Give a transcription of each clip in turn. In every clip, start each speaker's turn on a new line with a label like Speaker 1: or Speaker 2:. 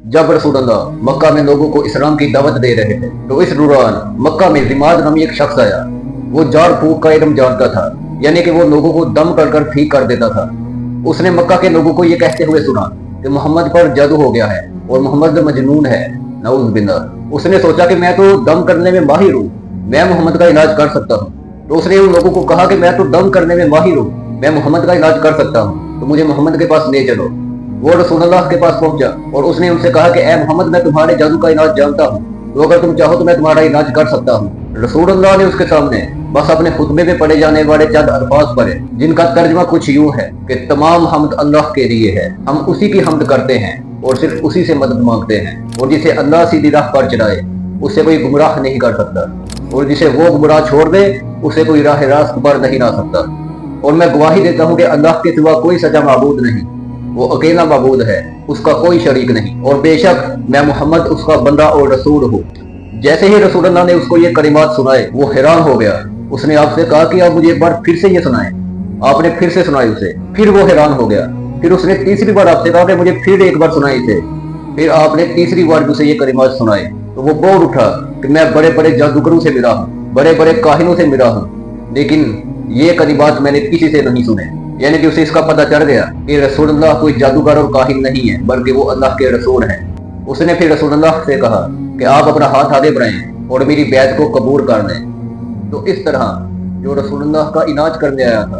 Speaker 1: जब रसूलुल्लाह मक्का में लोगों को इस्लाम की दावत दे रहे थे तो इस दौरान मक्का में जिमाद नामी एक शख्स आया। वो जाड़ फूक का इल्म जानता था, यानी कि वो लोगों को दम कर ठीक कर देता था। उसने मक्का के लोगों को ये कहते हुए सुना कि मोहम्मद पर जादू हो गया है और मोहम्मद मजनून है, नऊज़ बिल्लाह। उसने सोचा कि मैं तो दम करने में माहिर हूँ, मैं मोहम्मद का इलाज कर सकता हूँ। तो उसने उन लोगों को कहा कि मैं तो दम करने में माहिर हूँ, मैं मोहम्मद का इलाज कर सकता हूँ, तो मुझे मोहम्मद के पास ले चलो। वो रसूलुल्लाह के पास पहुंचा और उसने उनसे कहा कि ए मोहम्मद, मैं तुम्हारे जादू का इलाज जानता हूँ, तो अगर तुम चाहो तो मैं तुम्हारा इलाज कर सकता हूँ। रसूलुल्लाह ने उसके सामने बस अपने खुतबे में पढ़े जाने वाले चंद अल्फाज पढ़े, जिनका तर्जुमा कुछ यूं है कि तमाम हमद अल्लाह के लिए है, हम उसी की हमद करते हैं और सिर्फ उसी से मदद मांगते हैं, और जिसे अल्लाह सीधी राह पर चलाए उसे कोई गुमराह नहीं कर सकता, और जिसे वो गुमराह छोड़ दे उसे कोई राह रास्त पर नहीं ला सकता। और मैं गवाही देता हूँ कि अल्लाह के सिवा कोई सच्चा माबूद नहीं, वो अकेला माबूद है, उसका कोई शरीक नहीं, और बेशक मैं मोहम्मद उसका बंदा और रसूल हूँ। जैसे ही रसूलुल्लाह ने उसको ये कलिमात सुनाए वो हैरान हो गया। उसने आपसे कहा कि आप मुझे एक बार फिर से ये सुनाएं। आपने फिर से सुनाई उसे, फिर वो हैरान हो गया। फिर उसने तीसरी बार आपसे कहा कि मुझे फिर एक बार सुनाई इसे। फिर आपने तीसरी बार उसे ये कलिमात सुनाए तो वो बोल उठा कि मैं बड़े बड़े जादूगरों से मिला हूँ, बड़े बड़े काहिनों से मिला हूँ, लेकिन ये कलिमात मैंने किसी से नहीं सुने। यानी कि उसे इसका पता चल गया कि रसूलुल्लाह कोई जादूगर और काहिन नहीं है, बल्कि वो अल्लाह के रसूल हैं। उसने फिर रसूलुल्लाह से कहा कि आप अपना हाथ आगे बढ़ाएं और मेरी बैत को कबूल कर लें। तो इस तरह जो रसूलुल्लाह का इलाज करने आया था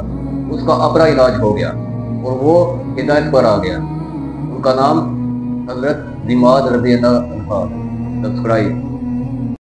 Speaker 1: उसका अपना इलाज हो गया और वो हिदायत पर आ गया। उनका नाम हजरत जिमाद रज़ी अल्लाह अन्हु। सब्सक्राइब।